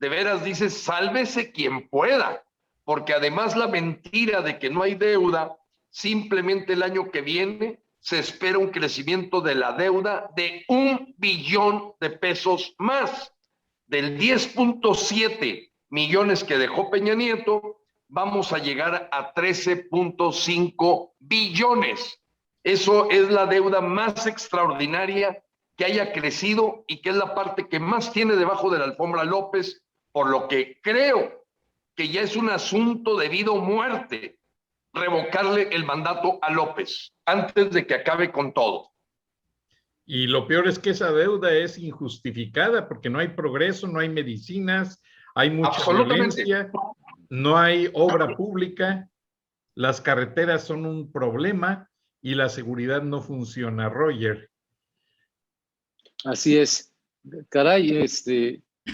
Speaker 5: de veras dices, sálvese quien pueda, porque además la mentira de que no hay deuda, simplemente el año que viene se espera un crecimiento de la deuda de 1 billón de pesos más. Del 10.7 millones que dejó Peña Nieto, vamos a llegar a 13.5 billones. Eso es la deuda más extraordinaria que haya crecido y que es la parte que más tiene debajo de la alfombra López, por lo que creo que ya es un asunto de vida o muerte revocarle el mandato a López antes de que acabe con todo.
Speaker 3: Y lo peor es que esa deuda es injustificada porque no hay progreso, no hay medicinas, hay mucha violencia, no hay obra pública, las carreteras son un problema y la seguridad no funciona, Roger.
Speaker 4: Así es. Caray,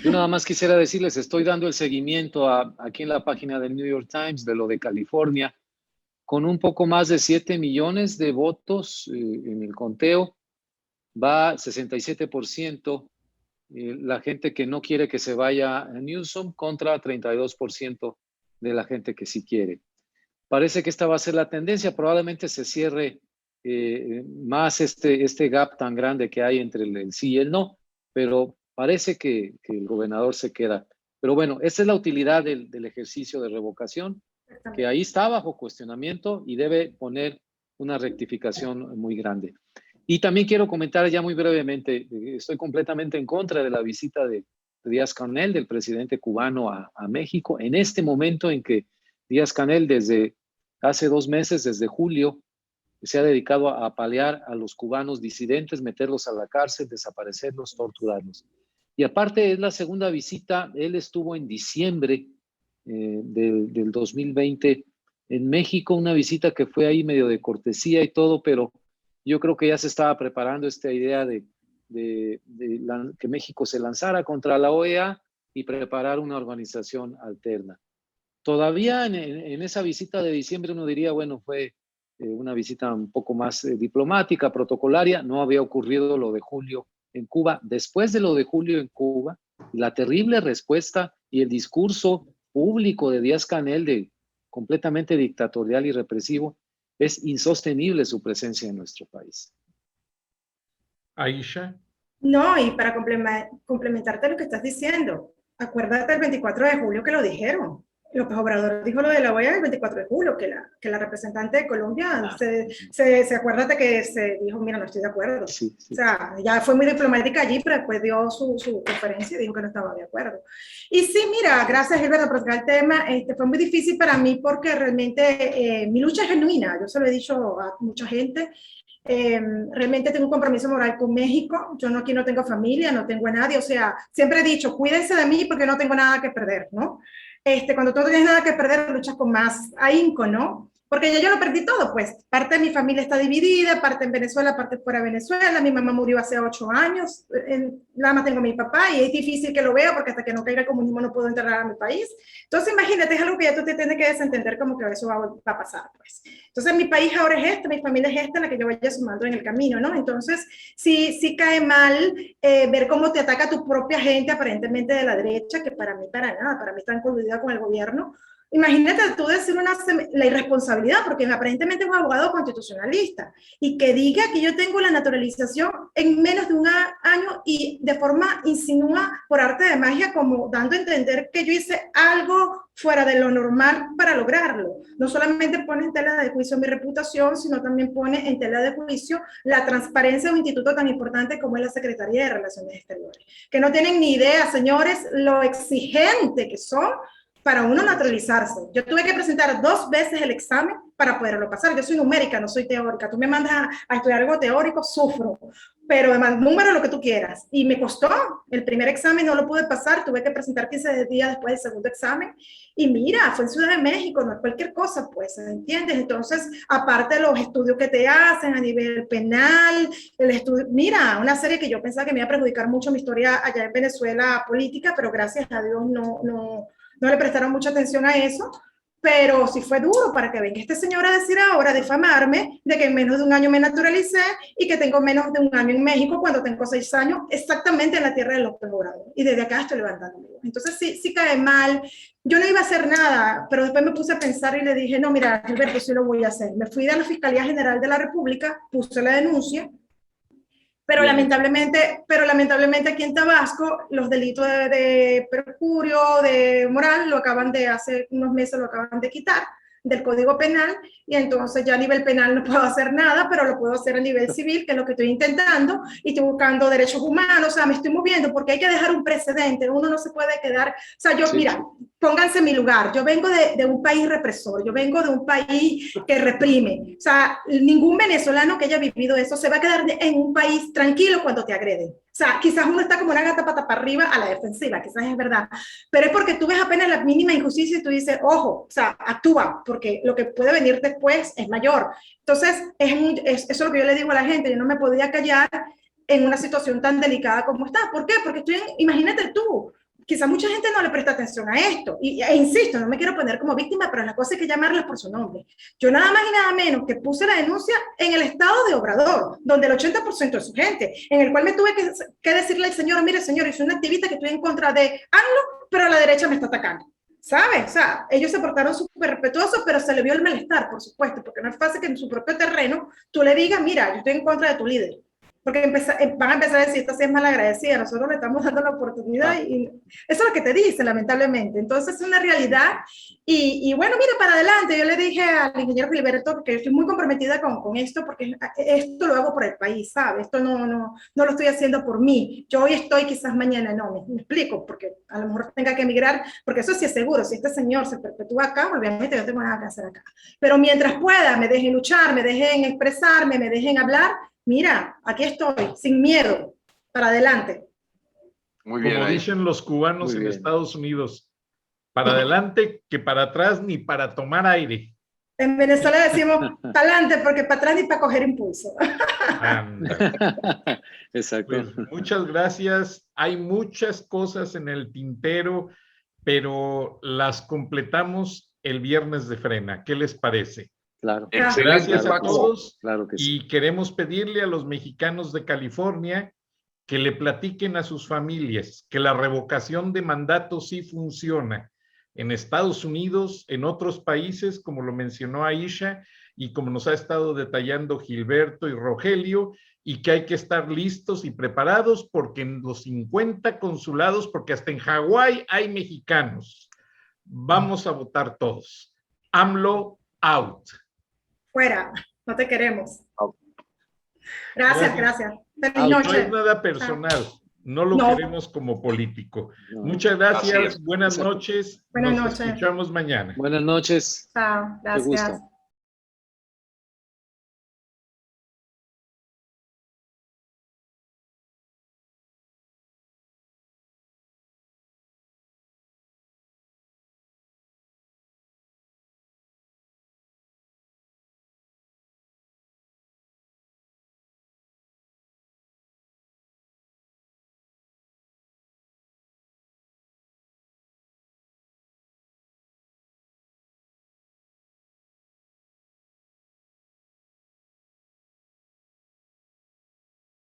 Speaker 4: yo nada más quisiera decirles, estoy dando el seguimiento aquí en la página del New York Times de lo de California, con un poco más de 7 millones de votos en el conteo. Va 67% la gente que no quiere que se vaya a Newsom contra 32% de la gente que sí quiere. Parece que esta va a ser la tendencia. Probablemente se cierre más este gap tan grande que hay entre el sí y el no, pero parece que el gobernador se queda. Pero bueno, esa es la utilidad del ejercicio de revocación, que ahí está bajo cuestionamiento y debe poner una rectificación muy grande. Y también quiero comentar ya muy brevemente, estoy completamente en contra de la visita de Díaz-Canel, del presidente cubano a México, en este momento en que Díaz-Canel desde hace 2 meses, desde julio, se ha dedicado a apalear a los cubanos disidentes, meterlos a la cárcel, desaparecerlos, torturarlos. Y aparte es la segunda visita, él estuvo en diciembre del 2020 en México, una visita que fue ahí medio de cortesía y todo, pero yo creo que ya se estaba preparando esta idea de que México se lanzara contra la OEA y preparar una organización alterna. Todavía en esa visita de diciembre uno diría, bueno, fue una visita un poco más diplomática, protocolaria, no había ocurrido lo de julio en Cuba. Después de lo de julio en Cuba, la terrible respuesta y el discurso público de Díaz-Canel de completamente dictatorial y represivo, es insostenible su presencia en nuestro país.
Speaker 3: Aisha.
Speaker 6: No, y para complementarte lo que estás diciendo, acuérdate el 24 de julio que lo dijeron. López Obrador dijo lo de la OEA el 24 de julio, que la representante de Colombia se acuérdate que se dijo, mira, no estoy de acuerdo.
Speaker 4: Sí.
Speaker 6: O sea, ya fue muy diplomática allí, pero después dio su conferencia y dijo que no estaba de acuerdo. Y sí, mira, gracias Gilberto por traer el tema. Fue muy difícil para mí porque realmente mi lucha es genuina. Yo se lo he dicho a mucha gente. Realmente tengo un compromiso moral con México. Yo aquí no tengo familia, no tengo a nadie. O sea, siempre he dicho, cuídense de mí porque no tengo nada que perder, ¿no? Cuando tú no tienes nada que perder, luchas con más ahínco, ¿no? Porque ya yo lo perdí todo, pues. Parte de mi familia está dividida, parte en Venezuela, parte fuera de Venezuela. Mi mamá murió hace 8 años. Nada más tengo a mi papá y es difícil que lo vea porque hasta que no caiga el comunismo no puedo enterrar a mi país. Entonces, imagínate, es algo que ya tú te tienes que desentender como que eso va a pasar, pues. Entonces, mi país ahora es mi familia es esta, en la que yo vaya sumando en el camino, ¿no? Entonces, sí cae mal ver cómo te ataca tu propia gente, aparentemente de la derecha, que para mí, para nada, para mí están coludida con el gobierno. Imagínate tú decir la irresponsabilidad, porque aparentemente es un abogado constitucionalista, y que diga que yo tengo la naturalización en menos de un año y de forma insinúa por arte de magia, como dando a entender que yo hice algo fuera de lo normal para lograrlo. No solamente pone en tela de juicio mi reputación, sino también pone en tela de juicio la transparencia de un instituto tan importante como es la Secretaría de Relaciones Exteriores, que no tienen ni idea, señores, lo exigente que son para uno naturalizarse. Yo tuve que presentar 2 veces el examen para poderlo pasar. Yo soy numérica, no soy teórica. Tú me mandas a estudiar algo teórico, sufro. Pero además, número lo que tú quieras. Y me costó. El primer examen no lo pude pasar. Tuve que presentar 15 días después del segundo examen. Y mira, fue en Ciudad de México, no es cualquier cosa, pues, ¿entiendes? Entonces, aparte de los estudios que te hacen a nivel penal, mira, una serie que yo pensaba que me iba a perjudicar mucho mi historia allá en Venezuela política, pero gracias a Dios no le prestaron mucha atención a eso, pero sí fue duro para que venga este señor a decir ahora, difamarme, de que en menos de un año me naturalicé y que tengo menos de un año en México cuando tengo 6 años exactamente en la tierra de López Obrador. Y desde acá estoy levantándome. Entonces sí cae mal. Yo no iba a hacer nada, pero después me puse a pensar y le dije, no, mira, Gilberto, sí lo voy a hacer. Me fui a la Fiscalía General de la República, puse la denuncia, pero lamentablemente aquí en Tabasco los delitos de perjurio, de moral, hace unos meses lo acaban de quitar del Código Penal, y entonces ya a nivel penal no puedo hacer nada, pero lo puedo hacer a nivel civil, que es lo que estoy intentando, y estoy buscando derechos humanos, o sea, me estoy moviendo, porque hay que dejar un precedente, uno no se puede quedar, o sea, mira, pónganse en mi lugar, yo vengo de un país represor, yo vengo de un país que reprime, o sea, ningún venezolano que haya vivido eso se va a quedar en un país tranquilo cuando te agreden. O sea, quizás uno está como una gata pata para arriba a la defensiva, quizás es verdad, pero es porque tú ves apenas la mínima injusticia y tú dices, ojo, o sea, actúa, porque lo que puede venir después es mayor. Entonces, eso es lo que yo le digo a la gente, yo no me podía callar en una situación tan delicada como está. ¿Por qué? Porque imagínate tú, quizás mucha gente no le presta atención a esto, e insisto, no me quiero poner como víctima, pero la cosa hay que llamarlas por su nombre. Yo nada más y nada menos que puse la denuncia en el estado de Obrador, donde el 80% de su gente, en el cual me tuve que decirle al señor, mire señor, yo soy una activista que estoy en contra de AMLO, pero la derecha me está atacando. ¿Sabes? O sea, ellos se portaron súper respetuosos, pero se le vio el malestar, por supuesto, porque no es fácil que en su propio terreno tú le digas, mira, yo estoy en contra de tu líder. Porque van a empezar a decir, esta sí es malagradecida, nosotros le estamos dando la oportunidad y eso es lo que te dice, lamentablemente. Entonces es una realidad y bueno, mira, para adelante, yo le dije al ingeniero Gilberto que estoy muy comprometida con esto porque esto lo hago por el país, ¿sabes? Esto no lo estoy haciendo por mí. Yo hoy estoy, quizás mañana no, me explico, porque a lo mejor tenga que emigrar, porque eso sí es seguro, si este señor se perpetúa acá, obviamente yo no tengo nada que hacer acá. Pero mientras pueda, me dejen luchar, me dejen expresarme, me dejen hablar, mira, aquí estoy, sin miedo, para adelante.
Speaker 5: Muy bien.
Speaker 3: Como dicen los cubanos en Estados Unidos, para adelante que para atrás ni para tomar aire.
Speaker 6: En Venezuela decimos para adelante porque para atrás ni para coger impulso.
Speaker 3: Anda.
Speaker 4: Exacto.
Speaker 3: Pues, muchas gracias. Hay muchas cosas en el tintero, pero las completamos el viernes de frena. ¿Qué les parece?
Speaker 4: Claro.
Speaker 5: Excelente,
Speaker 3: Gracias a
Speaker 5: Paco.
Speaker 3: todos.
Speaker 4: Claro que sí.
Speaker 3: Y queremos pedirle a los mexicanos de California que le platiquen a sus familias que la revocación de mandato sí funciona en Estados Unidos, en otros países, como lo mencionó Aisha, y como nos ha estado detallando Gilberto y Rogelio, y que hay que estar listos y preparados porque en los 50 consulados, porque hasta en Hawái hay mexicanos, vamos a votar todos. AMLO out.
Speaker 6: Fuera, no te queremos. Gracias, gracias. Feliz
Speaker 3: No
Speaker 6: noche.
Speaker 3: es nada personal, no lo
Speaker 6: No.
Speaker 3: queremos como político.
Speaker 4: No.
Speaker 3: Muchas
Speaker 5: Así
Speaker 3: gracias,
Speaker 5: es.
Speaker 3: buenas
Speaker 4: Exacto.
Speaker 3: noches.
Speaker 6: Buenas
Speaker 3: Nos
Speaker 6: noches.
Speaker 3: escuchamos mañana.
Speaker 4: Buenas noches.
Speaker 6: Chao,
Speaker 4: Qué gusto.
Speaker 6: gracias.